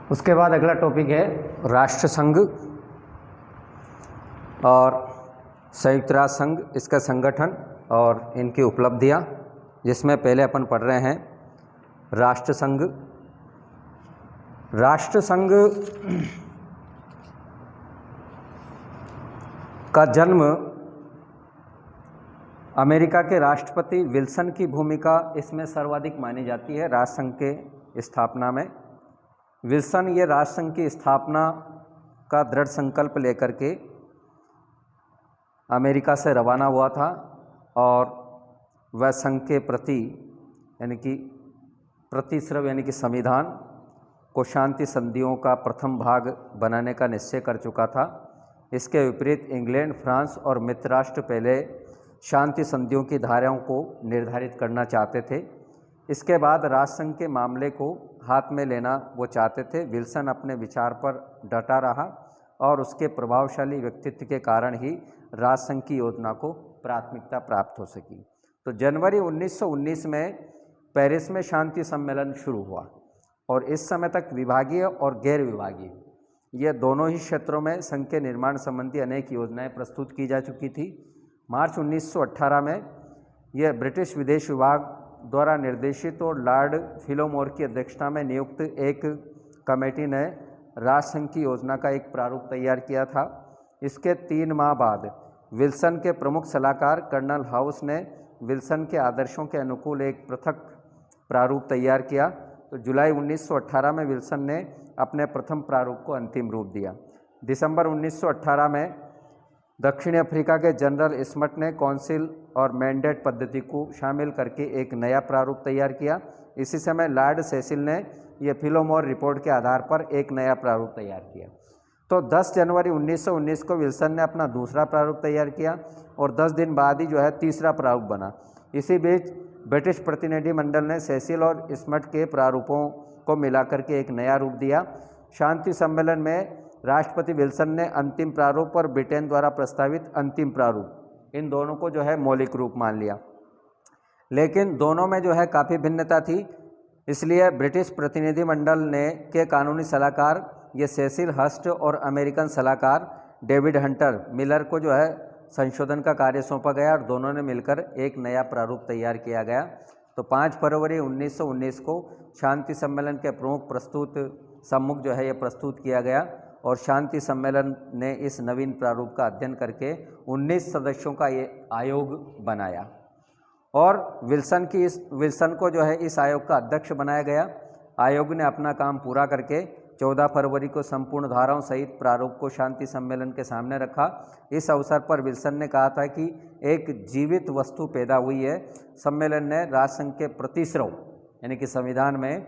उसके बाद अगला टॉपिक है राष्ट्र संघ और संयुक्त राष्ट्र संघ, इसका संगठन और इनकी उपलब्धियां, जिसमें पहले अपन पढ़ रहे हैं राष्ट्र संघ। राष्ट्र संघ का जन्म अमेरिका के राष्ट्रपति विल्सन की भूमिका इसमें सर्वाधिक मानी जाती है राष्ट्र संघ के स्थापना में। विल्सन ये राष्ट्र संघ की स्थापना का दृढ़ संकल्प लेकर के अमेरिका से रवाना हुआ था और वह संघ के प्रति यानी कि प्रतिस्रव यानी कि संविधान को शांति संधियों का प्रथम भाग बनाने का निश्चय कर चुका था। इसके विपरीत इंग्लैंड, फ्रांस और मित्र राष्ट्र पहले शांति संधियों की धाराओं को निर्धारित करना चाहते थे। इसके बाद राष्ट्रसंघ के मामले को हाथ में लेना वो चाहते थे। विल्सन अपने विचार पर डटा रहा और उसके प्रभावशाली व्यक्तित्व के कारण ही राष्ट्रसंघ की योजना को प्राथमिकता प्राप्त हो सकी। तो जनवरी 1919 में पेरिस में शांति सम्मेलन शुरू हुआ और इस समय तक विभागीय और गैर विभागीय ये दोनों ही क्षेत्रों में संघ के निर्माण संबंधी अनेक योजनाएं प्रस्तुत की जा चुकी थी। मार्च 1918 में यह ब्रिटिश विदेश विभाग द्वारा निर्देशित और लॉर्ड फिलोमोर की अध्यक्षता में नियुक्त एक कमेटी ने राष्ट्रसंघ की योजना का एक प्रारूप तैयार किया था। इसके 3 माह बाद विल्सन के प्रमुख सलाहकार कर्नल हाउस ने विल्सन के आदर्शों के अनुकूल एक पृथक प्रारूप तैयार किया। तो जुलाई 1918 में विल्सन ने अपने प्रथम प्रारूप को अंतिम रूप दिया। दिसंबर 1918 में दक्षिण अफ्रीका के जनरल स्मट ने काउंसिल और मैंडेट पद्धति को शामिल करके एक नया प्रारूप तैयार किया। इसी समय लॉर्ड सेसिल ने यह फिलोमोर रिपोर्ट के आधार पर एक नया प्रारूप तैयार किया। तो 10 जनवरी 1919 को विल्सन ने अपना दूसरा प्रारूप तैयार किया और 10 दिन बाद ही तीसरा प्रारूप बना। इसी बीच ब्रिटिश प्रतिनिधिमंडल ने सेसिल और स्मट के प्रारूपों को मिलाकर के एक नया रूप दिया। शांति सम्मेलन में राष्ट्रपति विल्सन ने अंतिम प्रारूप और ब्रिटेन द्वारा प्रस्तावित अंतिम प्रारूप, इन दोनों को मौलिक रूप मान लिया। लेकिन दोनों में काफ़ी भिन्नता थी, इसलिए ब्रिटिश प्रतिनिधिमंडल ने के कानूनी सलाहकार ये सेसिल हर्स्ट और अमेरिकन सलाहकार डेविड हंटर मिलर को संशोधन का कार्य सौंपा गया और दोनों ने मिलकर एक नया प्रारूप तैयार किया गया। तो 5 फरवरी 1919 को शांति सम्मेलन के प्रमुख प्रस्तुत सम्मुख ये प्रस्तुत किया गया और शांति सम्मेलन ने इस नवीन प्रारूप का अध्ययन करके 19 सदस्यों का ये आयोग बनाया और विल्सन को इस आयोग का अध्यक्ष बनाया गया। आयोग ने अपना काम पूरा करके 14 फरवरी को संपूर्ण धाराओं सहित प्रारूप को शांति सम्मेलन के सामने रखा। इस अवसर पर विल्सन ने कहा था कि एक जीवित वस्तु पैदा हुई है। सम्मेलन ने राष्ट्रसंघ के प्रतिस्रव यानी कि संविधान में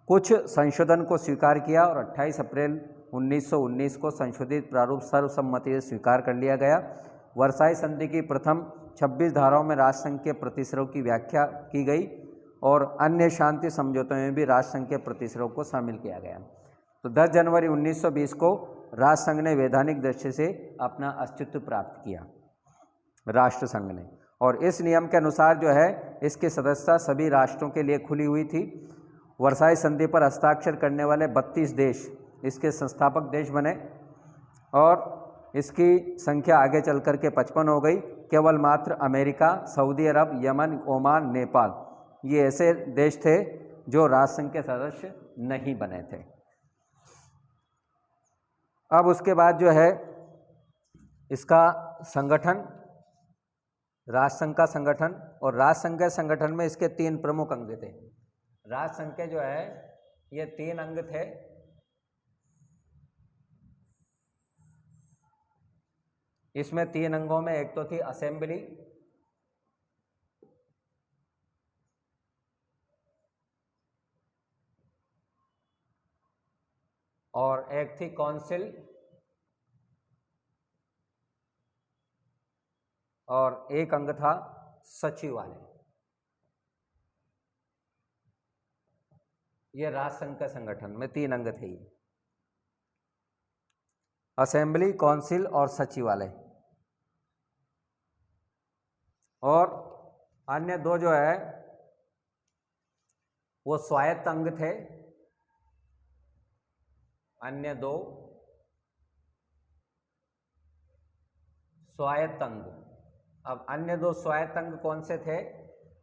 कुछ संशोधन को स्वीकार किया और 28 अप्रैल 1919 को संशोधित प्रारूप सर्वसम्मति से स्वीकार कर लिया गया। वर्साई संधि की प्रथम 26 धाराओं में राष्ट्रसंघ के प्रतिस्रव की व्याख्या की गई और अन्य शांति समझौतों में भी राष्ट्रसंघ के प्रतिस्रव को शामिल किया गया। तो 10 जनवरी 1920 को राष्ट्रसंघ ने वैधानिक दृष्टि से अपना अस्तित्व प्राप्त किया राष्ट्रसंघ ने, और इस नियम के अनुसार इसकी सदस्यता सभी राष्ट्रों के लिए खुली हुई थी। वर्साई संधि पर हस्ताक्षर करने वाले 32 देश इसके संस्थापक देश बने और इसकी संख्या आगे चल कर के 55 हो गई। केवल मात्र अमेरिका, सऊदी अरब, यमन, ओमान, नेपाल ये ऐसे देश थे जो राष्ट्रसंघ के सदस्य नहीं बने थे। अब उसके बाद इसका संगठन, राष्ट्रसंघ का संगठन, और राष्ट्रसंघ के संगठन में इसके 3 प्रमुख अंग थे। राष्ट्रसंघ के ये 3 अंग थे। इसमें 3 अंगों में एक तो थी असेंबली, और एक थी काउंसिल, और एक अंग था सचिवालय। ये राष्ट्रसंघ के संगठन में 3 अंग थे, असेंबली, काउंसिल और सचिवालय। और अन्य 2 वो स्वायत्त अंग थे, अन्य दो स्वायत्त अंग। अब अन्य दो स्वायत्त अंग कौन से थे?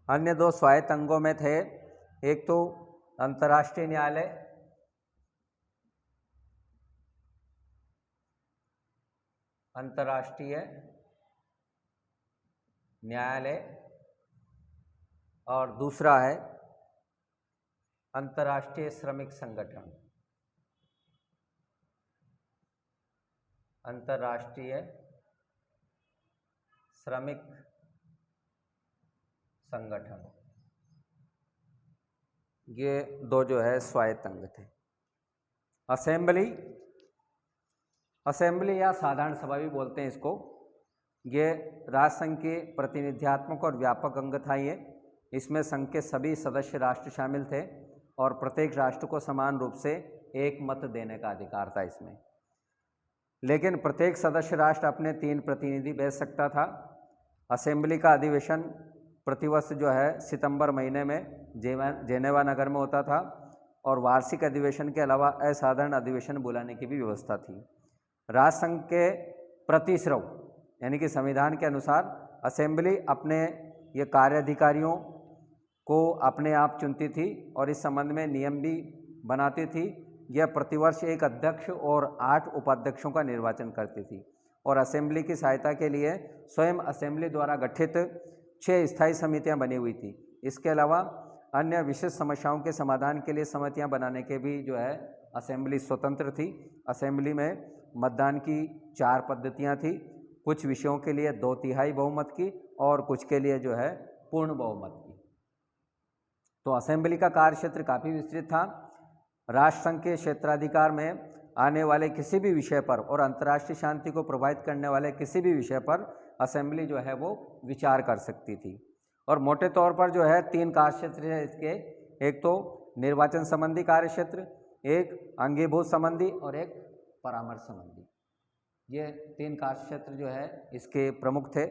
अन्य दो स्वायत्त अंगों में थे, एक तो अंतर्राष्ट्रीय न्यायालय, अंतर्राष्ट्रीय न्यायालय, और दूसरा है अंतर्राष्ट्रीय श्रमिक संगठन, अंतर्राष्ट्रीय श्रमिक संगठन। ये दो जो है स्वायत्त अंग थे। असेंबली या साधारण सभा भी बोलते हैं इसको, ये राष्ट्रसंघ के प्रतिनिध्यात्मक और व्यापक अंग था। ये इसमें संघ के सभी सदस्य राष्ट्र शामिल थे और प्रत्येक राष्ट्र को समान रूप से एक मत देने का अधिकार था इसमें। लेकिन प्रत्येक सदस्य राष्ट्र अपने 3 प्रतिनिधि भेज सकता था। असेंबली का अधिवेशन प्रतिवर्ष जो है सितंबर महीने में जेनेवा नगर में होता था और वार्षिक अधिवेशन के अलावा असाधारण अधिवेशन बुलाने की भी व्यवस्था थी। राष्ट्रसंघ के प्रतिश्रव यानी कि संविधान के अनुसार असेंबली अपने ये कार्याधिकारियों को अपने आप चुनती थी और इस संबंध में नियम भी बनाती थी। यह प्रतिवर्ष एक अध्यक्ष और 8 उपाध्यक्षों का निर्वाचन करती थी और असेंबली की सहायता के लिए स्वयं असेंबली द्वारा गठित 6 स्थायी समितियां बनी हुई थी। इसके अलावा अन्य विशिष्ट समस्याओं के समाधान के लिए समितियां बनाने के भी जो है असेंबली स्वतंत्र थी। असेंबली में मतदान की 4 पद्धतियां थी, कुछ विषयों के लिए 2/3 बहुमत की और कुछ के लिए जो है पूर्ण बहुमत की। तो असेंबली का कार्यक्षेत्र काफ़ी विस्तृत था। राष्ट्रसंघ के क्षेत्राधिकार में आने वाले किसी भी विषय पर और अंतर्राष्ट्रीय शांति को प्रभावित करने वाले किसी भी विषय पर असेंबली जो है वो विचार कर सकती थी। और मोटे तौर पर जो है 3 कार्यक्षेत्र है इसके, एक तो निर्वाचन संबंधी कार्यक्षेत्र, एक अंगीभूत संबंधी और एक परामर्श संबंधी। ये 3 कार्यक्षेत्र जो है इसके प्रमुख थे।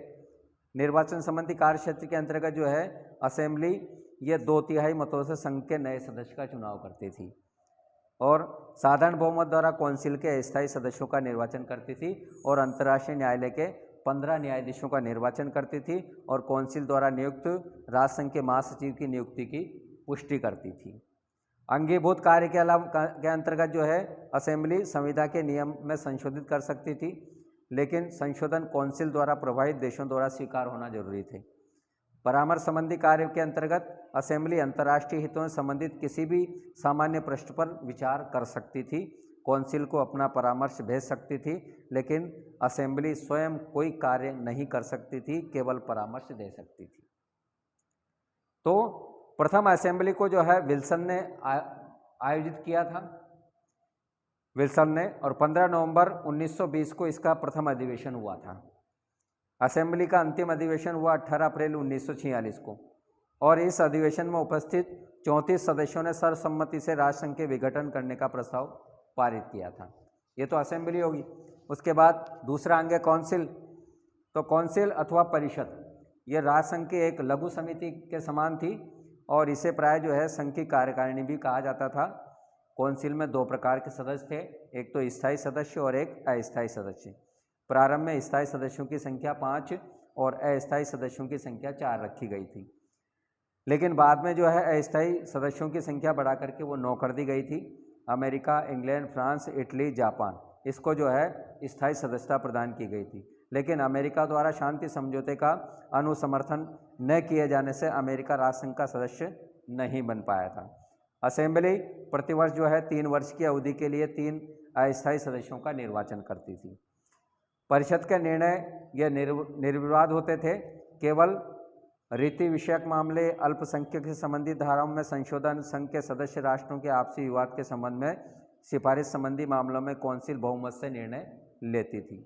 निर्वाचन संबंधी कार्यक्षेत्र के अंतर्गत जो है असेंबली ये 2/3 मतों से संघ के नए सदस्य का चुनाव करती थी और साधारण बहुमत द्वारा कौंसिल के अस्थायी सदस्यों का निर्वाचन करती थी और अंतर्राष्ट्रीय न्यायालय के 15 न्यायाधीशों का निर्वाचन करती थी और कौंसिल द्वारा नियुक्त राष्ट्रसंघ के महासचिव की नियुक्ति की पुष्टि करती थी। अंगीभूत कार्य के अलावा के अंतर्गत जो है असेंबली संविधान के नियम में संशोधित कर सकती थी, लेकिन संशोधन कौंसिल द्वारा प्रभावित देशों द्वारा स्वीकार होना जरूरी थे। परामर्श संबंधी कार्य के अंतर्गत असेंबली अंतर्राष्ट्रीय हितों से संबंधित किसी भी सामान्य प्रश्न पर विचार कर सकती थी, कौंसिल को अपना परामर्श भेज सकती थी, लेकिन असेंबली स्वयं कोई कार्य नहीं कर सकती थी, केवल परामर्श दे सकती थी। तो प्रथम असेंबली को जो है विल्सन ने आयोजित किया था, विल्सन ने, और 15 नवंबर 1920 को इसका प्रथम अधिवेशन हुआ था। असेंबली का अंतिम अधिवेशन हुआ 18 अप्रैल 1946 को और इस अधिवेशन में उपस्थित 34 सदस्यों ने सर्वसम्मति से राष्ट्रसंघ के विघटन करने का प्रस्ताव पारित किया था। ये तो असेंबली होगी। उसके बाद दूसरा अंग है कौंसिल। तो कौंसिल अथवा परिषद ये राष्ट्रसंघ की एक लघु समिति के समान थी और इसे प्राय जो है संघ की कार्यकारिणी भी कहा जाता था। कौंसिल में 2 प्रकार के सदस्य थे, एक तो स्थायी सदस्य और एक अस्थायी सदस्य। प्रारंभ में स्थायी सदस्यों की संख्या 5 और अस्थायी सदस्यों की संख्या 4 रखी गई थी, लेकिन बाद में जो है अस्थायी सदस्यों की संख्या बढ़ा करके वो 9 कर दी गई थी। America, England, France, Italy, Japan, इसको जो है स्थायी सदस्यता प्रदान की गई थी, लेकिन अमेरिका द्वारा शांति समझौते का अनुसमर्थन न किए जाने से अमेरिका राष्ट्रसंघ का सदस्य नहीं बन पाया था। असेंबली प्रतिवर्ष जो है 3 वर्ष की अवधि के लिए 3 अस्थायी सदस्यों का निर्वाचन करती थी। परिषद के निर्णय ये निर्विवाद होते थे। केवल रीति विषयक मामले, अल्पसंख्यक से संबंधित धाराओं में संशोधन, संघ के सदस्य राष्ट्रों के आपसी विवाद के संबंध में सिफारिश संबंधी मामलों में कौंसिल बहुमत से निर्णय लेती थी।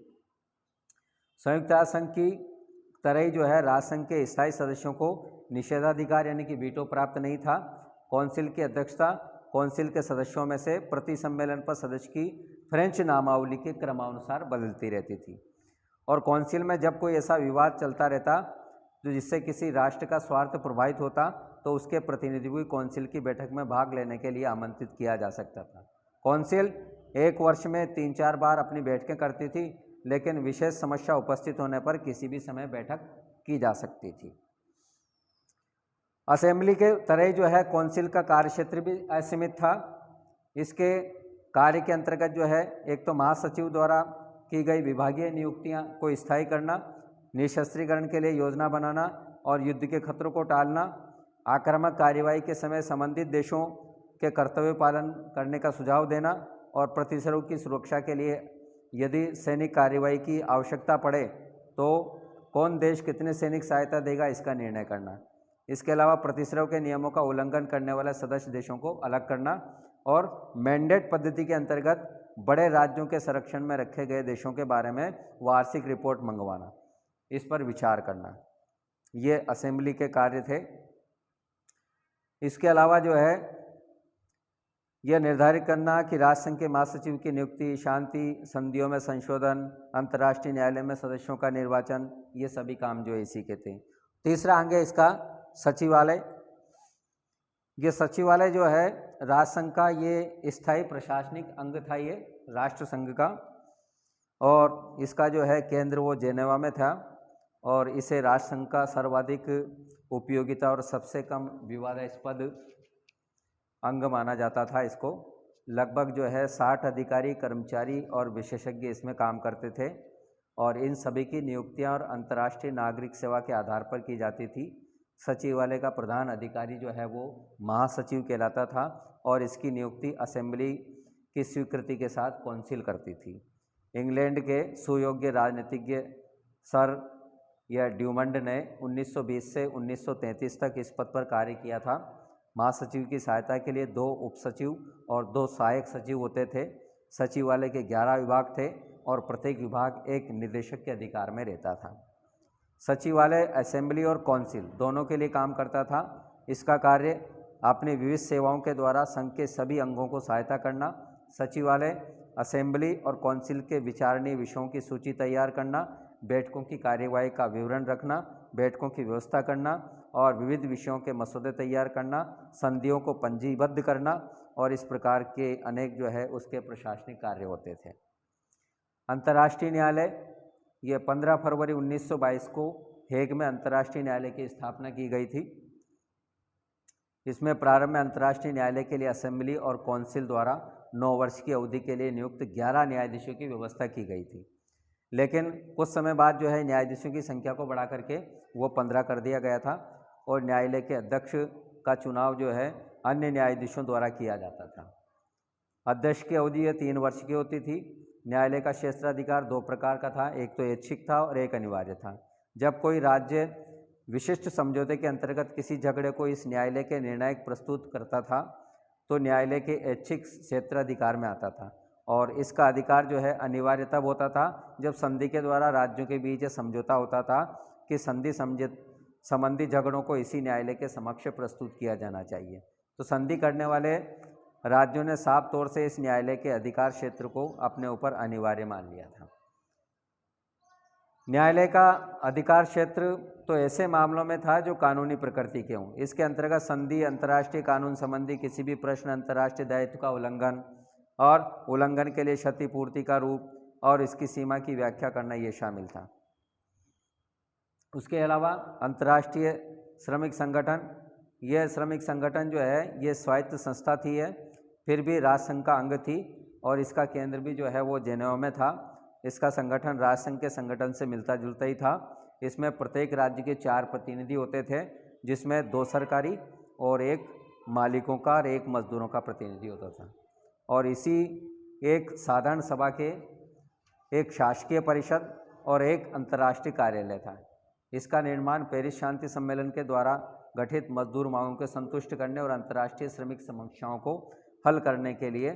संयुक्त राष्ट्र संघ की तरह ही जो है राष्ट्रसंघ के स्थायी सदस्यों को निषेधाधिकार यानी कि वीटो प्राप्त नहीं था। कौंसिल की अध्यक्षता कौंसिल के सदस्यों में से प्रति सम्मेलन पर सदस्य की फ्रेंच नामावली के क्रमानुसार बदलती रहती थी और कौंसिल में जब कोई ऐसा विवाद चलता रहता जो जिससे किसी राष्ट्र का स्वार्थ प्रभावित होता तो उसके प्रतिनिधि भी कौंसिल की बैठक में भाग लेने के लिए आमंत्रित किया जा सकता था। कौंसिल एक वर्ष में 3-4 बार अपनी बैठकें करती थी, लेकिन विशेष समस्या उपस्थित होने पर किसी भी समय बैठक की जा सकती थी। असेंबली के तरह जो है कौंसिल का कार्यक्षेत्र भी असीमित था। इसके कार्य के अंतर्गत जो है एक तो महासचिव द्वारा की गई विभागीय नियुक्तियां को स्थायी करना, निशस्त्रीकरण के लिए योजना बनाना और युद्ध के खतरों को टालना, आक्रामक कार्यवाही के समय संबंधित देशों के कर्तव्य पालन करने का सुझाव देना और प्रतिसरों की सुरक्षा के लिए यदि सैनिक कार्यवाही की आवश्यकता पड़े तो कौन देश कितने सैनिक सहायता देगा इसका निर्णय करना। इसके अलावा प्रतिसरों के नियमों का उल्लंघन करने वाले सदस्य देशों को अलग करना और मैंडेट पद्धति के अंतर्गत बड़े राज्यों के संरक्षण में रखे गए देशों के बारे में वार्षिक रिपोर्ट मंगवाना, इस पर विचार करना, ये असेंबली के कार्य थे। इसके अलावा जो है यह निर्धारित करना कि राष्ट्रसंघ के महासचिव की नियुक्ति, शांति संधियों में संशोधन, अंतर्राष्ट्रीय न्यायालय में सदस्यों का निर्वाचन, ये सभी काम जो इसी के थे। तीसरा अंग है इसका सचिवालय। ये सचिवालय जो है राष्ट्रसंघ का ये स्थायी प्रशासनिक अंग था, ये राष्ट्रसंघ का, और इसका जो है केंद्र वो जेनेवा में था और इसे राष्ट्रसंघ का सर्वाधिक उपयोगिता और सबसे कम विवादास्पद अंग माना जाता था। इसको लगभग जो है 60 अधिकारी, कर्मचारी और विशेषज्ञ इसमें काम करते थे और इन सभी की नियुक्तियां और अंतर्राष्ट्रीय नागरिक सेवा के आधार पर की जाती थी। सचिवालय का प्रधान अधिकारी जो है वो महासचिव कहलाता था और इसकी नियुक्ति असेंबली की स्वीकृति के साथ कौंसिल करती थी। इंग्लैंड के सुयोग्य राजनीतिज्ञ सर या ड्यूमंड ने 1920 से 1933 तक इस पद पर कार्य किया था। महासचिव की सहायता के लिए 2 उपसचिव और 2 सहायक सचिव होते थे। सचिवालय के 11 विभाग थे और प्रत्येक विभाग एक निदेशक के अधिकार में रहता था। सचिवालय असेंबली और कौंसिल दोनों के लिए काम करता था। इसका कार्य अपनी विविध सेवाओं के द्वारा संघ के सभी अंगों को सहायता करना, सचिवालय असेंबली और कौंसिल के विचारणीय विषयों की सूची तैयार करना, बैठकों की कार्यवाही का विवरण रखना, बैठकों की व्यवस्था करना और विविध विषयों के मसौदे तैयार करना, संधियों को पंजीबद्ध करना और इस प्रकार के अनेक जो है उसके प्रशासनिक कार्य होते थे। अंतर्राष्ट्रीय न्यायालय, ये 15 फरवरी 1922 को हेग में अंतर्राष्ट्रीय न्यायालय की स्थापना की गई थी। इसमें प्रारंभ में अंतर्राष्ट्रीय न्यायालय के लिए असेंबली और कौंसिल द्वारा 9 वर्ष की अवधि के लिए नियुक्त 11 न्यायाधीशों की व्यवस्था की गई थी, लेकिन कुछ समय बाद जो है न्यायाधीशों की संख्या को बढ़ा करके वो 15 कर दिया गया था और न्यायालय के अध्यक्ष का चुनाव जो है अन्य न्यायाधीशों द्वारा किया जाता था। अध्यक्ष की अवधि 3 वर्ष की होती थी। न्यायालय का क्षेत्राधिकार 2 प्रकार का था, एक तो ऐच्छिक था और एक अनिवार्य था। जब कोई राज्य विशिष्ट समझौते के अंतर्गत किसी झगड़े को इस न्यायालय के निर्णायक प्रस्तुत करता था तो न्यायालय के ऐच्छिक क्षेत्राधिकार में आता था और इसका अधिकार जो है अनिवार्य तब होता था जब संधि के द्वारा राज्यों के बीच समझौता होता था कि संधि संबंधी झगड़ों को इसी न्यायालय के समक्ष प्रस्तुत किया जाना चाहिए। तो संधि करने वाले राज्यों ने साफ तौर से इस न्यायालय के अधिकार क्षेत्र को अपने ऊपर अनिवार्य मान लिया था। न्यायालय का अधिकार क्षेत्र तो ऐसे मामलों में था जो कानूनी प्रकृति के हों। इसके अंतर्गत संधि, अंतर्राष्ट्रीय कानून संबंधी किसी भी प्रश्न, अंतर्राष्ट्रीय दायित्व का उल्लंघन और उल्लंघन के लिए क्षतिपूर्ति का रूप और इसकी सीमा की व्याख्या करना ये शामिल था। उसके अलावा अंतर्राष्ट्रीय श्रमिक संगठन, यह श्रमिक संगठन जो है ये स्वायत्त संस्था थी है, फिर भी राष्ट्रसंघ का अंग थी और इसका केंद्र भी जो है वो जेनेवा में था। इसका संगठन राष्ट्रसंघ के संगठन से मिलता जुलता ही था। इसमें प्रत्येक राज्य के 4 प्रतिनिधि होते थे, जिसमें 2 सरकारी और 1 मालिकों का और 1 मजदूरों का प्रतिनिधि होता था और इसी एक साधारण सभा के 1 शासकीय परिषद और 1 अंतर्राष्ट्रीय कार्यालय था। इसका निर्माण पेरिस शांति सम्मेलन के द्वारा गठित मजदूर मांगों को संतुष्ट करने और अंतर्राष्ट्रीय श्रमिक समस्याओं को हल करने के लिए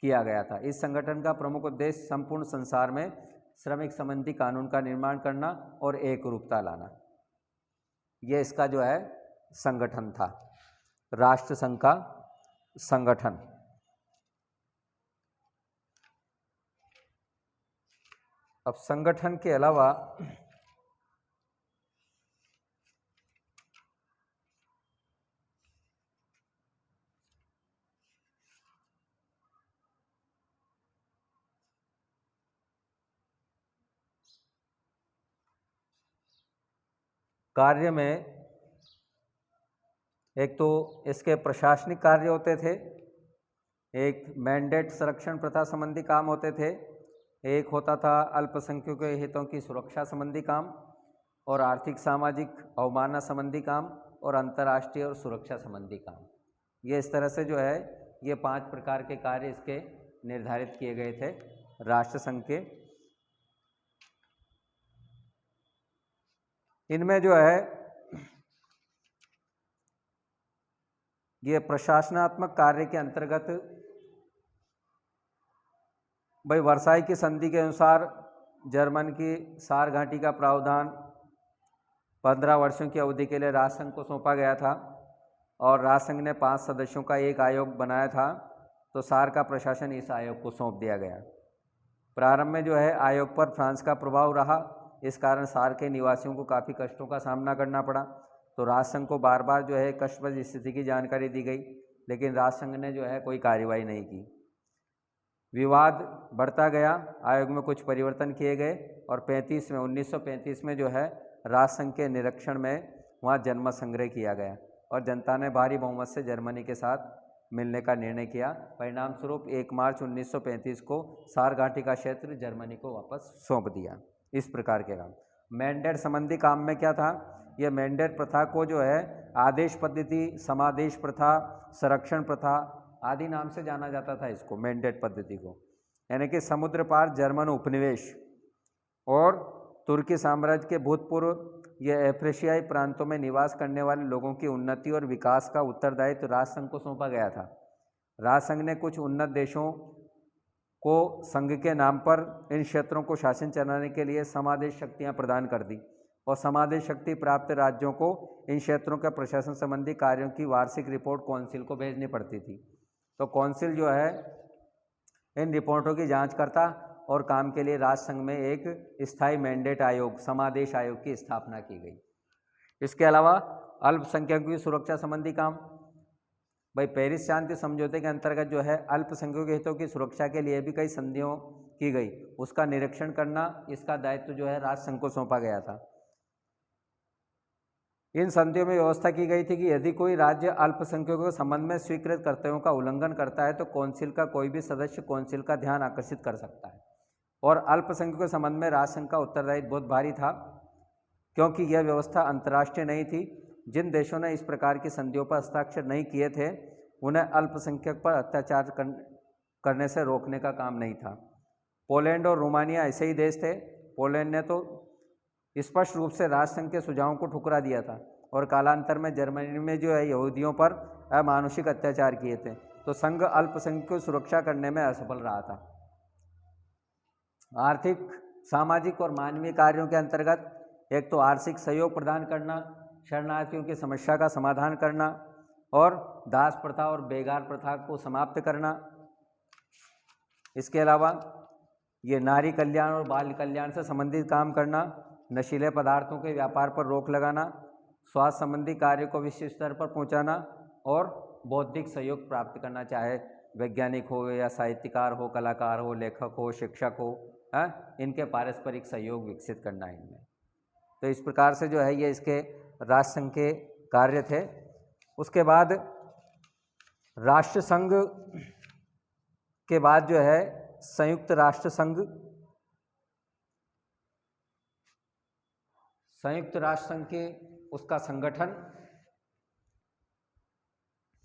किया गया था। इस संगठन का प्रमुख उद्देश्य संपूर्ण संसार में श्रमिक संबंधी कानून का निर्माण करना और एकरूपता लाना, यह इसका जो है संगठन था, राष्ट्रसंघ का संगठन। अब संगठन के अलावा कार्य में एक तो इसके प्रशासनिक कार्य होते थे, एक मैंडेट संरक्षण प्रथा संबंधी काम होते थे, एक होता था अल्पसंख्यकों के हितों की सुरक्षा संबंधी काम, और आर्थिक सामाजिक अवमानना संबंधी काम, और अंतर्राष्ट्रीय और सुरक्षा संबंधी काम। ये इस तरह से जो है ये 5 प्रकार के कार्य इसके निर्धारित किए गए थे राष्ट्रसंघ के। इनमें जो है ये प्रशासनात्मक कार्य के अंतर्गत भाई वर्साई की संधि के अनुसार जर्मन की सार घाटी का प्रावधान 15 वर्षों की अवधि के लिए राष्ट्रसंघ को सौंपा गया था, और राष्ट्रसंघ ने 5 सदस्यों का एक आयोग बनाया था, तो सार का प्रशासन इस आयोग को सौंप दिया गया। प्रारंभ में जो है आयोग पर फ्रांस का प्रभाव रहा, इस कारण सार के निवासियों को काफ़ी कष्टों का सामना करना पड़ा। तो राष्ट्रसंघ को बार बार जो है कष्टप्रद स्थिति की जानकारी दी गई, लेकिन राष्ट्रसंघ ने जो है कोई कार्रवाई नहीं की। विवाद बढ़ता गया, आयोग में कुछ परिवर्तन किए गए, और 1935 में जो है राष्ट्रसंघ के निरीक्षण में वहाँ जनमत संग्रह किया गया, और जनता ने भारी बहुमत से जर्मनी के साथ मिलने का निर्णय किया। परिणाम स्वरूप 1 मार्च 1935 को सार घाटी का क्षेत्र जर्मनी को वापस सौंप दिया। इस प्रकार के काम। मैंडेट संबंधी काम में क्या था, यह मैंडेट प्रथा को जो है आदेश पद्धति, समादेश प्रथा, संरक्षण प्रथा आदि नाम से जाना जाता था इसको, मैंडेट पद्धति को। यानी कि समुद्र पार जर्मन उपनिवेश और तुर्की साम्राज्य के भूतपूर्व यह एफ्रिशियाई प्रांतों में निवास करने वाले लोगों की उन्नति और विकास का उत्तरदायित्व राष्ट्रसंघ को सौंपा गया था। राष्ट्रसंघ ने कुछ उन्नत देशों को संघ के नाम पर इन क्षेत्रों को शासन चलाने के लिए समादेश शक्तियां प्रदान कर दी, और समादेश शक्ति प्राप्त राज्यों को इन क्षेत्रों के प्रशासन संबंधी कार्यों की वार्षिक रिपोर्ट कौंसिल को भेजनी पड़ती थी। तो कौंसिल जो है इन रिपोर्टों की जांच करता, और काम के लिए राष्ट्रसंघ में एक स्थायी मैंडेट आयोग, समादेश आयोग की स्थापना की गई। इसके अलावा अल्पसंख्यकों की सुरक्षा संबंधी काम, भाई पेरिस शांति समझौते के अंतर्गत जो है अल्पसंख्यकों के हितों की सुरक्षा के लिए भी कई संधियों की गई, उसका निरीक्षण करना, इसका दायित्व जो है राष्ट्रसंघ को सौंपा गया था। इन संधियों में व्यवस्था की गई थी कि यदि कोई राज्य अल्पसंख्यकों के संबंध में स्वीकृत कर्तव्यों का उल्लंघन करता है तो कौंसिल का कोई भी सदस्य कौंसिल का ध्यान आकर्षित कर सकता है। और अल्पसंख्यकों के संबंध में राष्ट्रसंघ का उत्तरदायित्व बहुत भारी था, क्योंकि यह व्यवस्था अंतर्राष्ट्रीय नहीं थी। जिन देशों ने इस प्रकार की संधियों पर हस्ताक्षर नहीं किए थे, उन्हें अल्पसंख्यक पर अत्याचार करने से रोकने का काम नहीं था। पोलैंड और रोमानिया ऐसे ही देश थे। पोलैंड ने तो स्पष्ट रूप से राष्ट्रसंघ के सुझावों को ठुकरा दिया था, और कालांतर में जर्मनी में जो है यहूदियों पर अमानुषिक अत्याचार किए थे। तो संघ अल्पसंख्यकों की सुरक्षा करने में असफल रहा था। आर्थिक, सामाजिक और मानवीय कार्यों के अंतर्गत एक तो आर्थिक सहयोग प्रदान करना, शरणार्थियों की समस्या का समाधान करना, और दास प्रथा और बेगार प्रथा को समाप्त करना। इसके अलावा ये नारी कल्याण और बाल कल्याण से संबंधित काम करना, नशीले पदार्थों के व्यापार पर रोक लगाना, स्वास्थ्य संबंधी कार्य को विश्व स्तर पर पहुंचाना, और बौद्धिक सहयोग प्राप्त करना, चाहे वैज्ञानिक हो या साहित्यकार हो, कलाकार हो, लेखक हो, शिक्षक हो, इनके पारस्परिक सहयोग विकसित करना है इनमें। तो इस प्रकार से जो है ये इसके राष्ट्रसंघ के कार्य थे। उसके बाद राष्ट्रसंघ के बाद जो है संयुक्त राष्ट्र संघ, संयुक्त राष्ट्र संघ के उसका संगठन,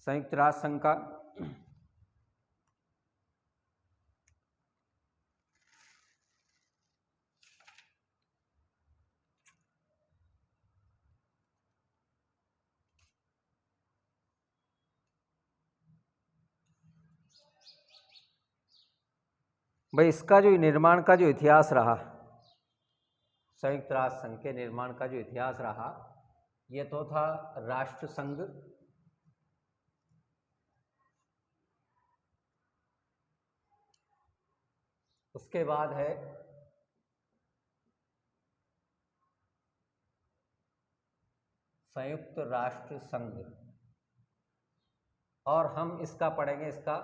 संयुक्त राष्ट्र संघ का भाई इसका जो निर्माण का जो इतिहास रहा, संयुक्त राष्ट्र संघ के निर्माण का जो इतिहास रहा, ये तो था राष्ट्र संघ, उसके बाद है संयुक्त राष्ट्र संघ, और हम इसका पढ़ेंगे इसका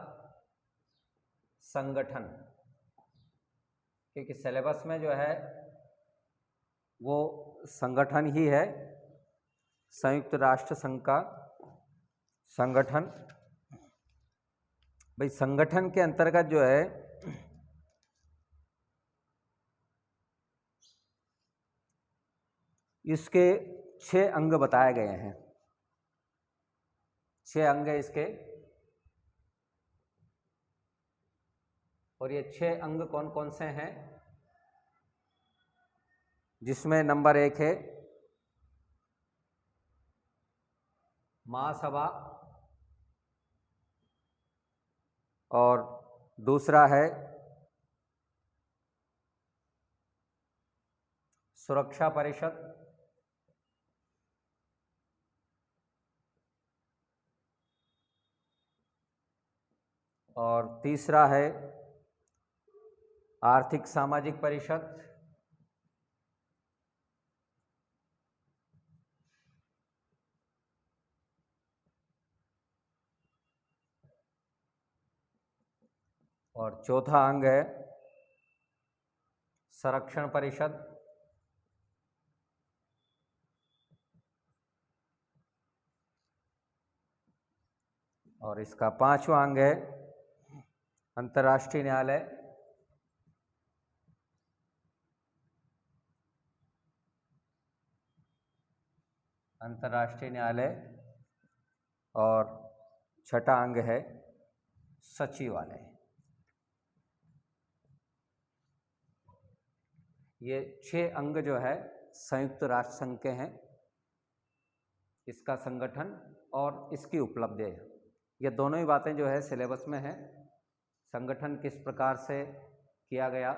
संगठन, क्योंकि सिलेबस में जो है वो संगठन ही है। संयुक्त राष्ट्र संघ का संगठन। भाई संगठन के अंतर्गत जो है इसके 6 अंग बताए गए हैं। 6 अंग है इसके, और ये 6 अंग कौन कौन से हैं, जिसमें नंबर 1 है महासभा, और दूसरा है सुरक्षा परिषद, और तीसरा है आर्थिक सामाजिक परिषद, और चौथा अंग है संरक्षण परिषद, और इसका 5वां अंग है अंतर्राष्ट्रीय न्यायालय, अंतर्राष्ट्रीय न्यायालय, और छठा अंग है सचिवालय। ये 6 अंग जो है संयुक्त राष्ट्र संघ के हैं, इसका संगठन और इसकी उपलब्धि। ये दोनों ही बातें जो है सिलेबस में है। संगठन किस प्रकार से किया गया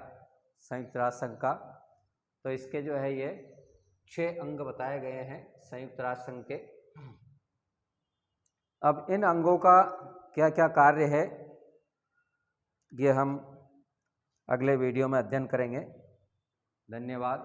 संयुक्त राष्ट्र संघ का, तो इसके जो है ये 6 अंग बताए गए हैं संयुक्त राष्ट्र संघ के। अब इन अंगों का क्या क्या कार्य है, ये हम अगले वीडियो में अध्ययन करेंगे। धन्यवाद।